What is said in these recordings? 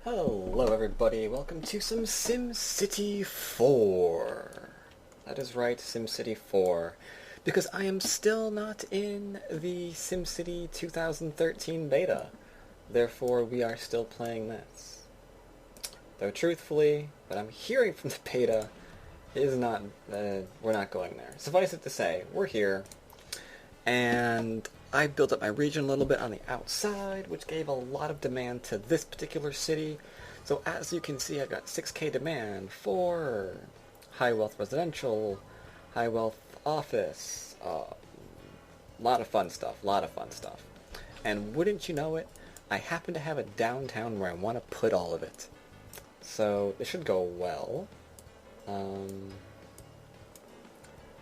Hello everybody, welcome to some SimCity 4. That is right, SimCity 4. Because I am still not in the SimCity 2013 beta. Therefore, we are still playing this. Though truthfully, what I'm hearing from the beta is not, we're not going there. Suffice it to say, we're here. And I built up my region a little bit on the outside, which gave a lot of demand to this particular city. So as you can see, I've got 6k demand for high wealth residential, high wealth office, lot of fun stuff. And wouldn't you know it, I happen to have a downtown where I want to put all of it. So this should go well.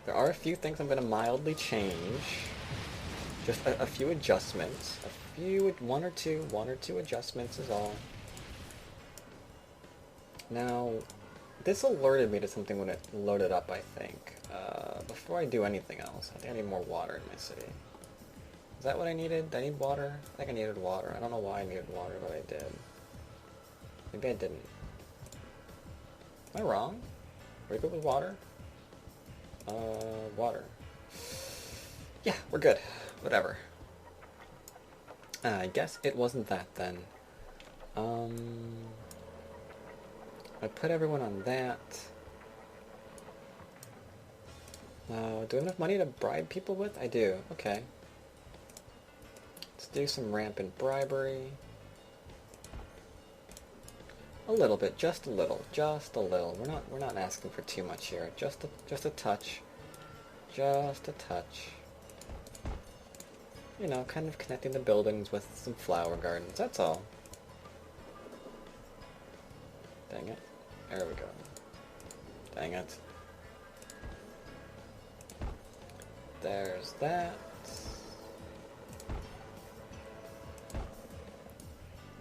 There are a few things I'm going to mildly change. Just a few adjustments. One or two adjustments is all. Now, this alerted me to something when it loaded up, I think. Before I do anything else, I think I need more water in my city. Is that what I needed? Did I need water? I think I needed water. I don't know why I needed water, but I did. Maybe I didn't. Am I wrong? Are we good with water? Water. Yeah, we're good. Whatever. I guess it wasn't that then. I put everyone on that. Do I have enough money to bribe people with? I do. Okay. Let's do some rampant bribery. A little bit, just a little. We're not asking for too much here. Just a touch. Just a touch. You know, kind of connecting the buildings with some flower gardens, that's all. Dang it. There we go. Dang it. There's that.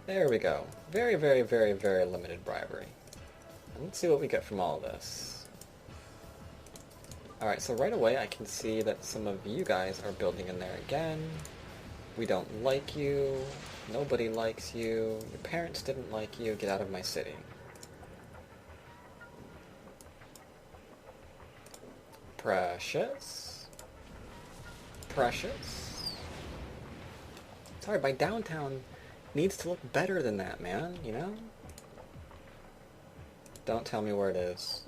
There we go. Very, very, very, very limited bribery. And let's see what we get from all this. Alright, so right away I can see that some of you guys are building in there again. We don't like you. Nobody likes you. Your parents didn't like you. Get out of my city. Precious. Precious. Sorry, my downtown needs to look better than that, man, you know? Don't tell me where it is.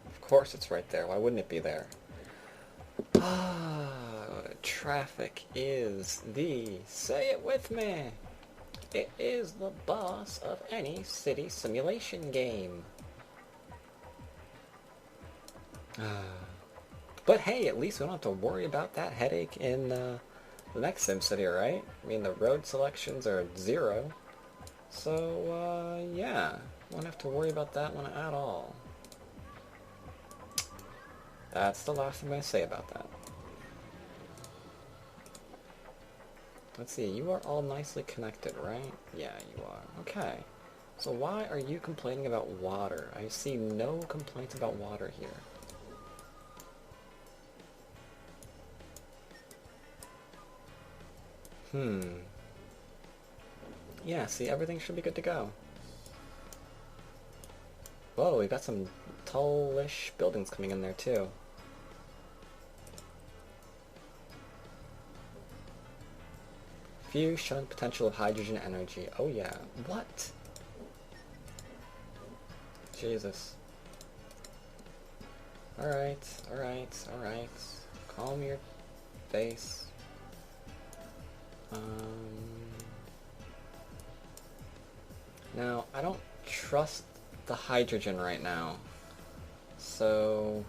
Of course it's right there. Why wouldn't it be there? Traffic is say it with me, it is the boss of any city simulation game. But hey, at least we don't have to worry about that headache in the next SimCity, right? I mean, the road selections are 0. So, yeah. Won't have to worry about that one at all. That's the last thing I'm going to say about that. Let's see, you are all nicely connected, right? Yeah, you are. Okay. So why are you complaining about water? I see no complaints about water here. Yeah, see, everything should be good to go. Whoa, we got some tallish buildings coming in there, too. Few showing potential of hydrogen energy. Oh, yeah. What? Jesus. Alright. Calm your face. Now, I don't trust the hydrogen right now. So...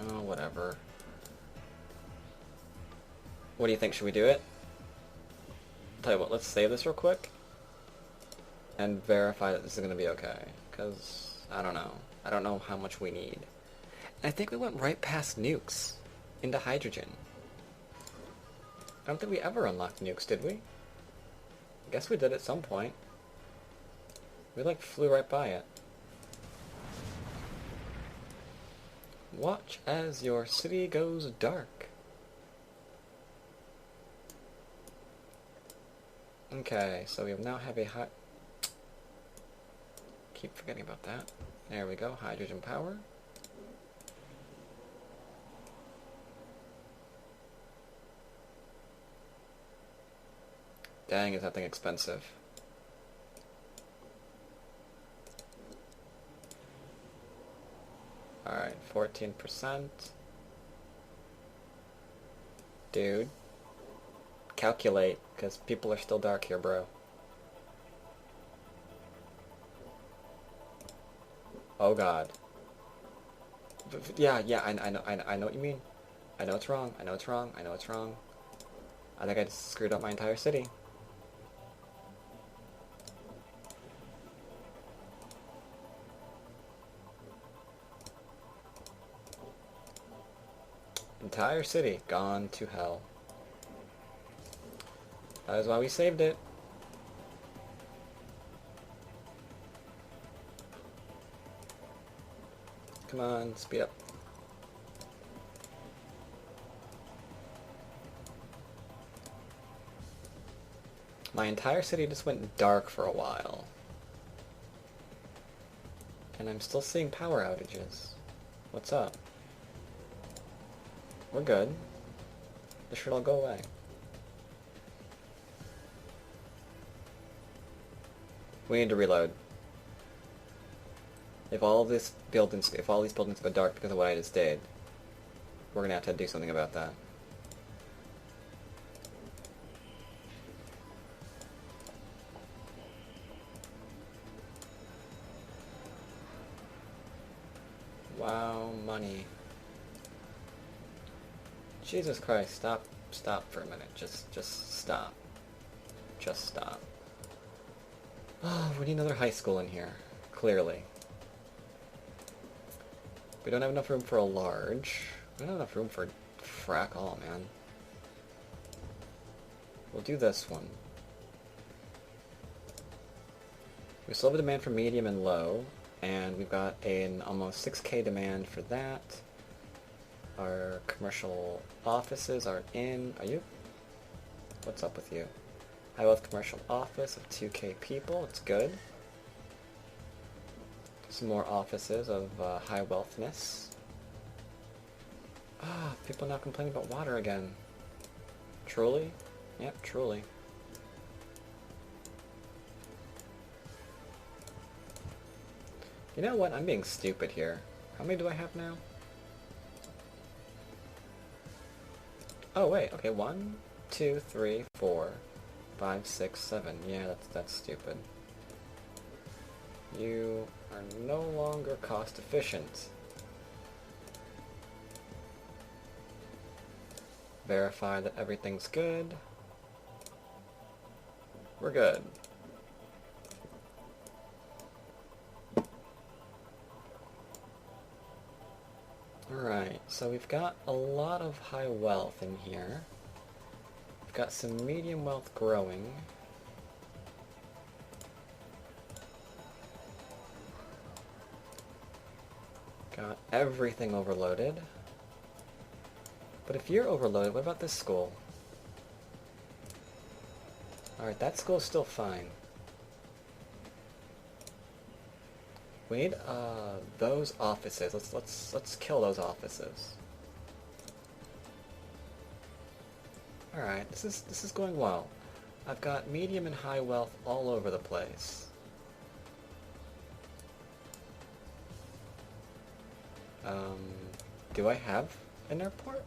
oh, whatever. What do you think? Should we do it? Tell you what, let's save this real quick. And verify that this is going to be okay. Because, I don't know. I don't know how much we need. And I think we went right past nukes. Into hydrogen. I don't think we ever unlocked nukes, did we? I guess we did at some point. We, like, flew right by it. Watch as your city goes dark. Okay, so we now have a hot... Keep forgetting about that. There we go, hydrogen power. Dang, is that thing expensive. Alright, 14%. Dude. Calculate, because people are still dark here, bro. Oh god. Yeah, I know what you mean. I know it's wrong, I know it's wrong, I know it's wrong. I think I just screwed up my entire city. Entire city gone to hell. That is why we saved it. Come on, speed up. My entire city just went dark for a while. And I'm still seeing power outages. What's up? We're good. This should all go away. We need to reload. If all these buildings go dark because of what I just did, we're gonna have to do something about that. Wow, money. Jesus Christ, stop for a minute. Just stop. Just stop. Oh, we need another high school in here. Clearly. We don't have enough room for a large. We don't have enough room for frack all, man. We'll do this one. We still have a demand for medium and low, and we've got an almost 6K demand for that. Our commercial offices are in. Are you? What's up with you? High wealth commercial office of 2K people. It's good. Some more offices of high wealthness. Ah, people now complaining about water again. Truly? Yep, truly. You know what? I'm being stupid here. How many do I have now? Oh wait, okay, 1, 2, 3, 4, 5, 6, 7. Yeah, that's stupid. You are no longer cost efficient. Verify that everything's good. We're good. Alright, so we've got a lot of high wealth in here. We've got some medium wealth growing. Got everything overloaded. But if you're overloaded, what about this school? Alright, that school's still fine. We need those offices. Let's kill those offices. Alright, this is going well. I've got medium and high wealth all over the place. Do I have an airport?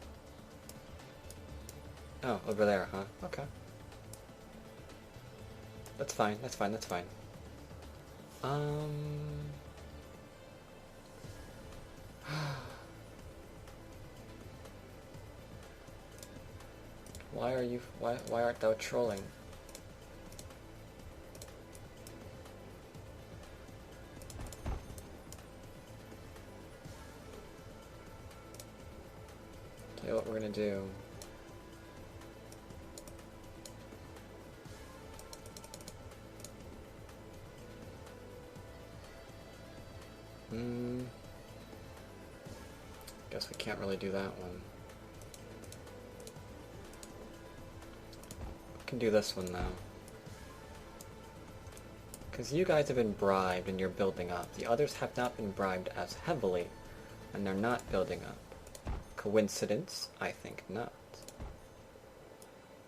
Oh, over there, huh? Okay. That's fine, that's fine, that's fine. Why art thou trolling? Tell you what we're gonna do. Guess we can't really do that one. We can do this one though. Because you guys have been bribed and you're building up. The others have not been bribed as heavily, and they're not building up. Coincidence? I think not.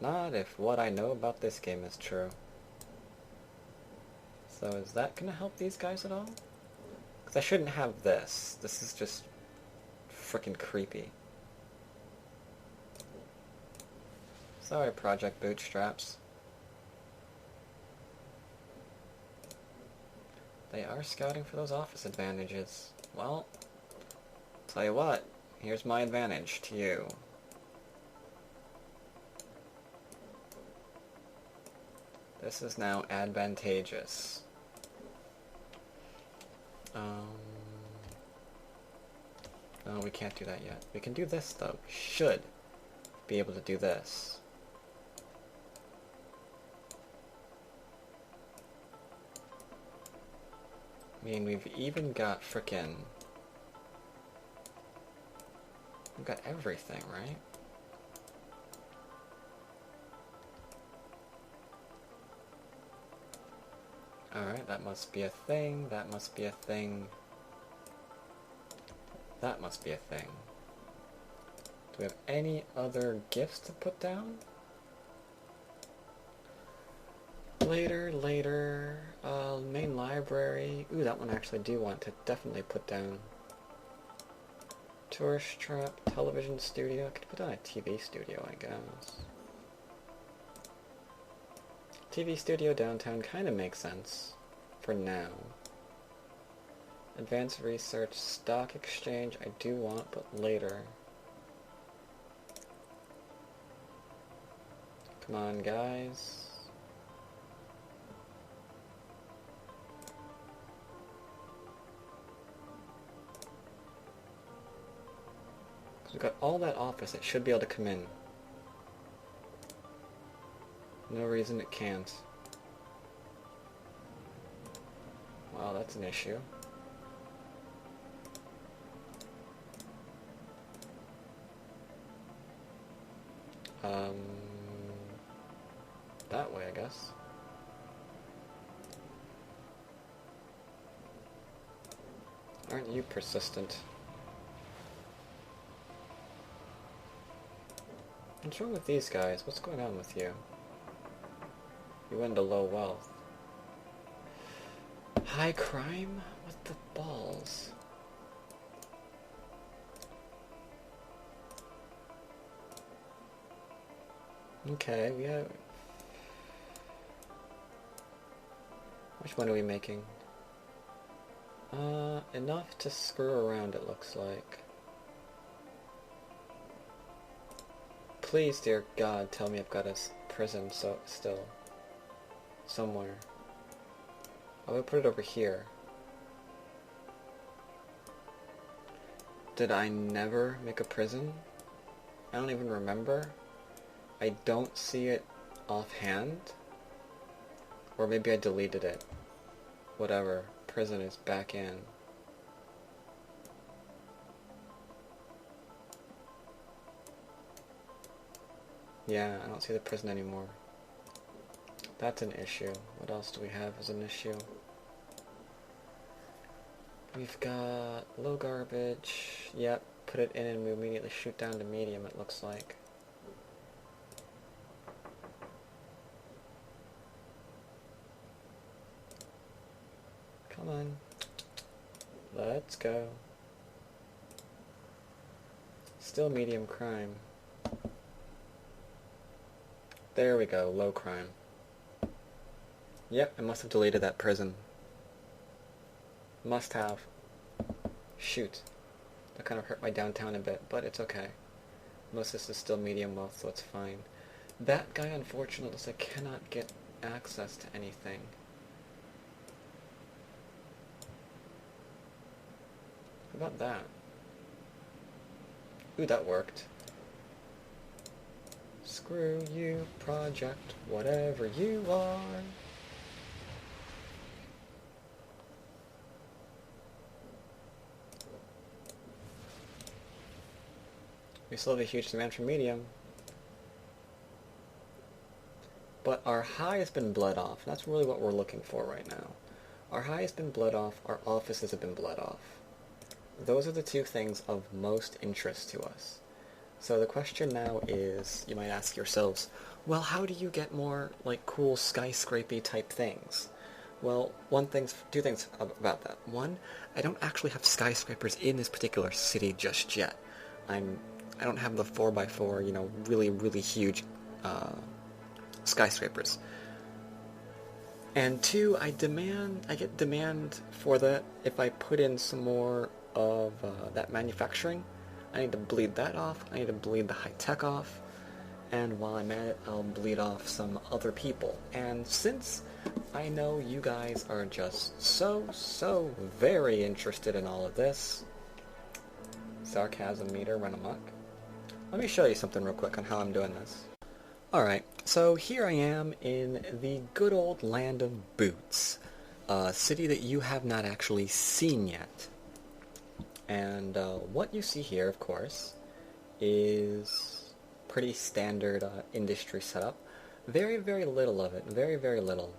Not if what I know about this game is true. So is that gonna help these guys at all? Because I shouldn't have this. This is just frickin' creepy. Sorry, Project Bootstraps. They are scouting for those office advantages. Well, tell you what, here's my advantage to you. This is now advantageous. No, we can't do that yet. We can do this, though. We should be able to do this. I mean, we've even got frickin'... We've got everything, right? Alright, that must be a thing, that must be a thing. That must be a thing. Do we have any other gifts to put down? Later, main library. Ooh, that one I actually do want to definitely put down. Tourist trap, television studio. I could put down a TV studio, I guess. TV studio downtown kind of makes sense. For now. Advanced research, stock exchange, I do want, but later. Come on, guys. We've got all that office, it should be able to come in. No reason it can't. Wow, that's an issue. That way, I guess. Aren't you persistent? What's wrong with these guys? What's going on with you? You went to low wealth. High crime? What the balls? Okay, we have... Which one are we making? Enough to screw around, it looks like. Please, dear God, tell me I've got a prison still. Somewhere. I'm gonna put it over here. Did I never make a prison? I don't even remember. I don't see it offhand. Or maybe I deleted it. Whatever. Prison is back in. Yeah, I don't see the prison anymore. That's an issue. What else do we have as an issue? We've got low garbage. Yep, put it in and we immediately shoot down to medium, it looks like. Come on. Let's go. Still medium crime. There we go, low crime. Yep, I must have deleted that prison. Must have. Shoot. That kind of hurt my downtown a bit, but it's okay. Most of this is still medium wealth, so it's fine. That guy, unfortunately, looks like cannot get access to anything. How about that? Ooh, that worked. Screw you, project, whatever you are. We still have a huge demand for medium. But our high has been bled off. That's really what we're looking for right now. Our high has been bled off, our offices have been bled off. Those are the two things of most interest to us. So the question now is, you might ask yourselves, well, how do you get more, like, cool skyscraper type things? Well, two things about that. One, I don't actually have skyscrapers in this particular city just yet. I don't have the 4x4, you know, really, really huge skyscrapers. And two, I get demand for that if I put in some more of that manufacturing. I need to bleed that off, I need to bleed the high-tech off, and while I'm at it, I'll bleed off some other people. And since I know you guys are just so very interested in all of this, sarcasm meter run amok, let me show you something real quick on how I'm doing this. Alright, so here I am in the good old land of Boots, a city that you have not actually seen yet. And what you see here, of course, is pretty standard industry setup. Very, very little of it. Very, very little.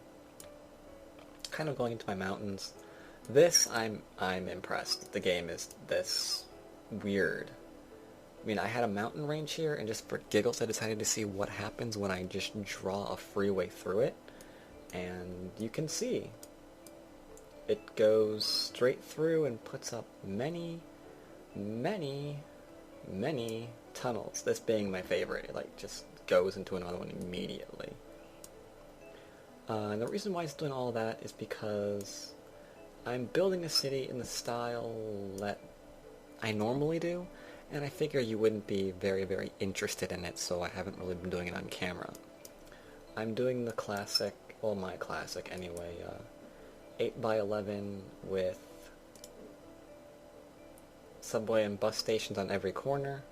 Kind of going into my mountains. This, I'm impressed. The game is this weird. I mean, I had a mountain range here, and just for giggles, I decided to see what happens when I just draw a freeway through it. And you can see it goes straight through and puts up many tunnels. This being my favorite. It like just goes into another one immediately. And the reason why it's doing all that is because I'm building a city in the style that I normally do, and I figure you wouldn't be very, very interested in it, so I haven't really been doing it on camera. I'm doing the classic, well, my classic anyway, 8x11 with subway and bus stations on every corner,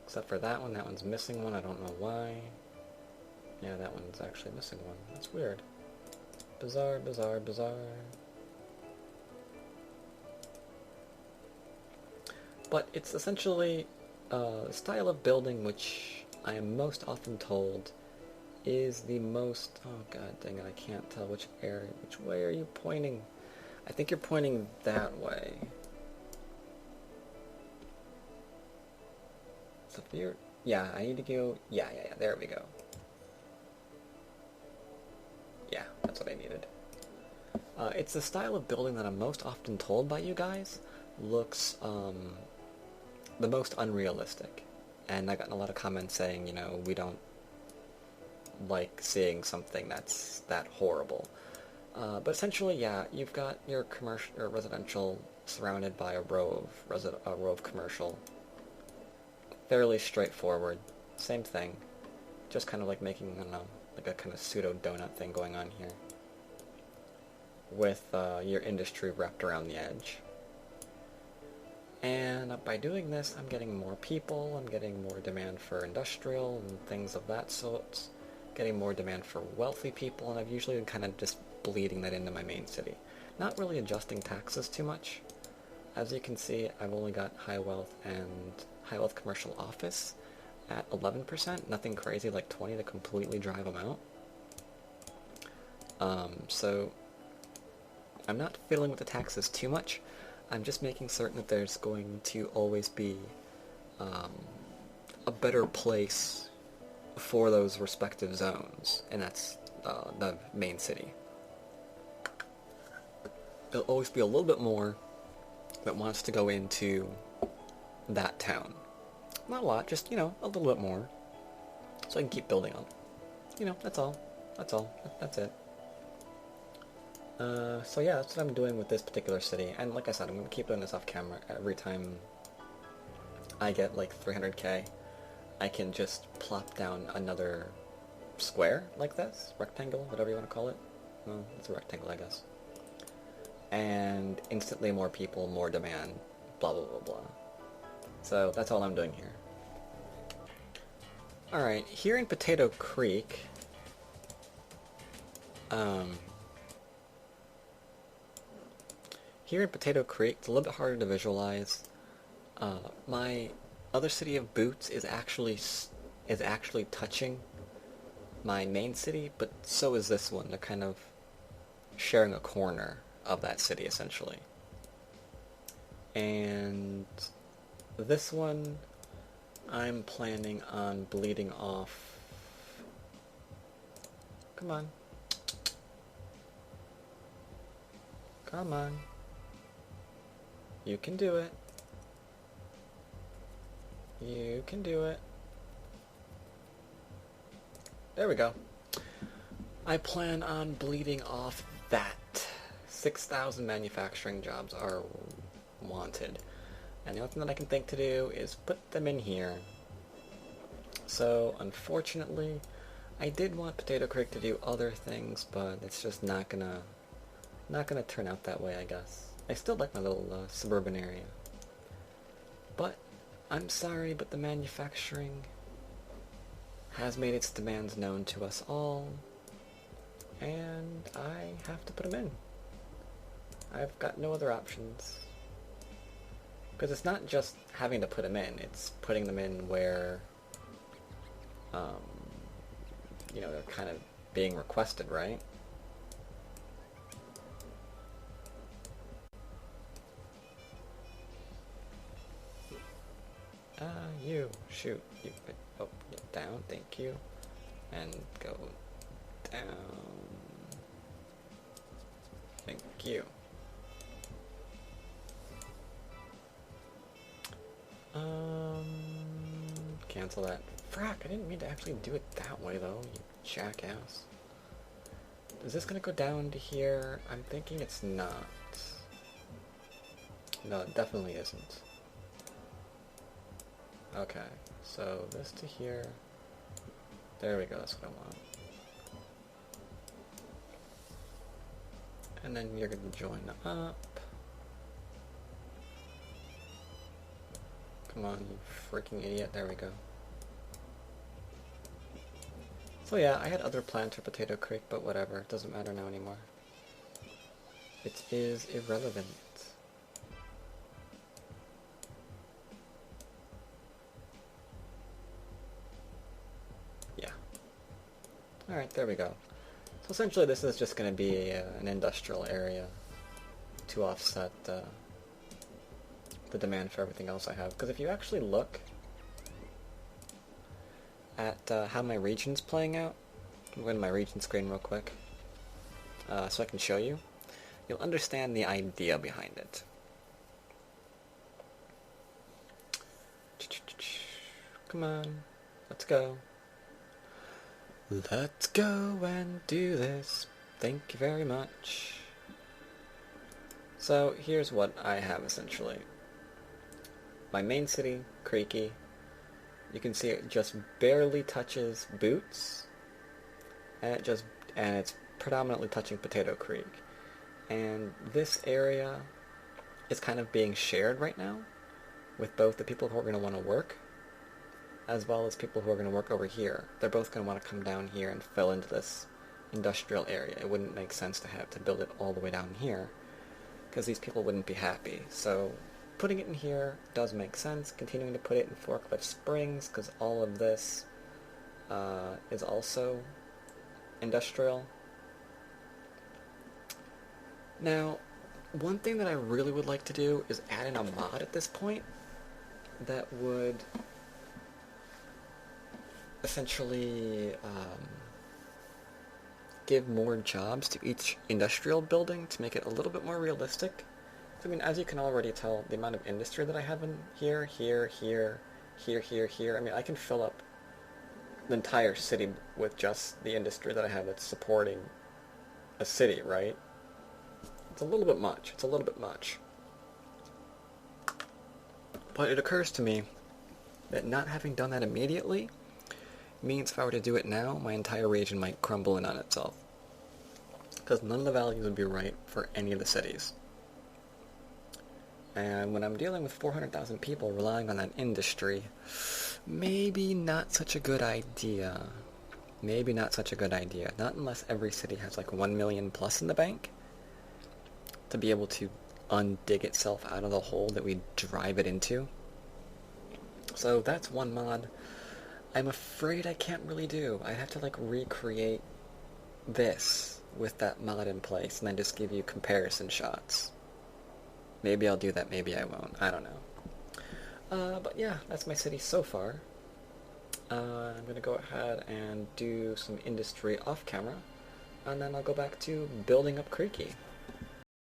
except for that one. That one's missing one, I don't know why. Yeah, that one's actually missing one. That's weird. Bizarre, bizarre, bizarre. But it's essentially a style of building which I am most often told is the most... Oh god dang it, I can't tell which area. Which way are you pointing? I think you're pointing that way. So if you're... Yeah, I need to go... Yeah, there we go. Yeah, that's what I needed. It's the style of building that I'm most often told by you guys looks the most unrealistic. And I got a lot of comments saying, you know, we don't like seeing something that's that horrible. But essentially, yeah, you've got your commercial or residential surrounded by a row of commercial. Fairly straightforward. Same thing. Just kind of like making, I don't know, like a kind of pseudo donut thing going on here. With your industry wrapped around the edge. And by doing this, I'm getting more people, I'm getting more demand for industrial and things of that sort. Getting more demand for wealthy people, and I've usually been kind of just bleeding that into my main city. Not really adjusting taxes too much. As you can see, I've only got high wealth and high wealth commercial office at 11%, nothing crazy like 20 to completely drive them out. So I'm not fiddling with the taxes too much. I'm just making certain that there's going to always be a better place for those respective zones, and that's the main city. There'll always be a little bit more that wants to go into that town. Not a lot, just, you know, a little bit more. So I can keep building on. You know, that's all. That's all. That's it. So yeah, that's what I'm doing with this particular city. And like I said, I'm going to keep doing this off camera. Every time I get like 300k, I can just plop down another square like this. Rectangle, whatever you want to call it. Well, it's a rectangle, I guess. And instantly more people, more demand, blah blah blah blah. So that's all I'm doing here. Alright, here in Potato Creek, it's a little bit harder to visualize. My other city of Boots is actually touching my main city, but so is this one. They're kind of sharing a corner of that city, essentially. And this one, I'm planning on bleeding off... Come on. Come on. You can do it. You can do it. There we go. I plan on bleeding off that. 6,000 manufacturing jobs are wanted. And the only thing that I can think to do is put them in here. So, unfortunately, I did want Potato Creek to do other things, but it's just not gonna turn out that way, I guess. I still like my little suburban area. But, I'm sorry, but the manufacturing has made its demands known to us all, and I have to put them in. I've got no other options. Because it's not just having to put them in, it's putting them in where, you know, they're kind of being requested, right? You, shoot, you, oh, get down, thank you, and go down, thank you. Cancel that. Frack, I didn't mean to actually do it that way though, you jackass. Is this gonna go down to here? I'm thinking it's not. No, it definitely isn't. Okay, so this to here. There we go, that's what I want. And then you're gonna join up. Come on, you freaking idiot. There we go. So yeah, I had other plans for Potato Creek, but whatever. It doesn't matter now anymore. It is irrelevant. Yeah. Alright, there we go. So essentially this is just going to be an industrial area to offset the demand for everything else I have. Because if you actually look at how my region's playing out, I'm going to my region screen real quick so I can show you. You'll understand the idea behind it. Come on, let's go. Let's go and do this. Thank you very much. So here's what I have essentially. My main city, Creaky. You can see it just barely touches Boots, and it's predominantly touching Potato Creek. And this area is kind of being shared right now with both the people who are going to want to work as well as people who are going to work over here. They're both going to want to come down here and fill into this industrial area. It wouldn't make sense to build it all the way down here because these people wouldn't be happy. So putting it in here does make sense. Continuing to put it in Forklift Springs because all of this is also industrial. Now, one thing that I really would like to do is add in a mod at this point that would essentially give more jobs to each industrial building to make it a little bit more realistic. I mean, as you can already tell, the amount of industry that I have in here, here, I mean, I can fill up the entire city with just the industry that I have that's supporting a city, right? It's a little bit much. It's a little bit much. But it occurs to me that not having done that immediately means if I were to do it now, my entire region might crumble in on itself. Because none of the values would be right for any of the cities. And when I'm dealing with 400,000 people relying on that industry, maybe not such a good idea. Maybe not such a good idea. Not unless every city has like 1 million plus in the bank to be able to undig itself out of the hole that we drive it into. So that's one mod. I'm afraid I can't really do. I have to like recreate this with that mod in place and then just give you comparison shots. Maybe I'll do that, maybe I won't. I don't know. But yeah, that's my city so far. I'm gonna go ahead and do some industry off camera, and then I'll go back to building up Creaky.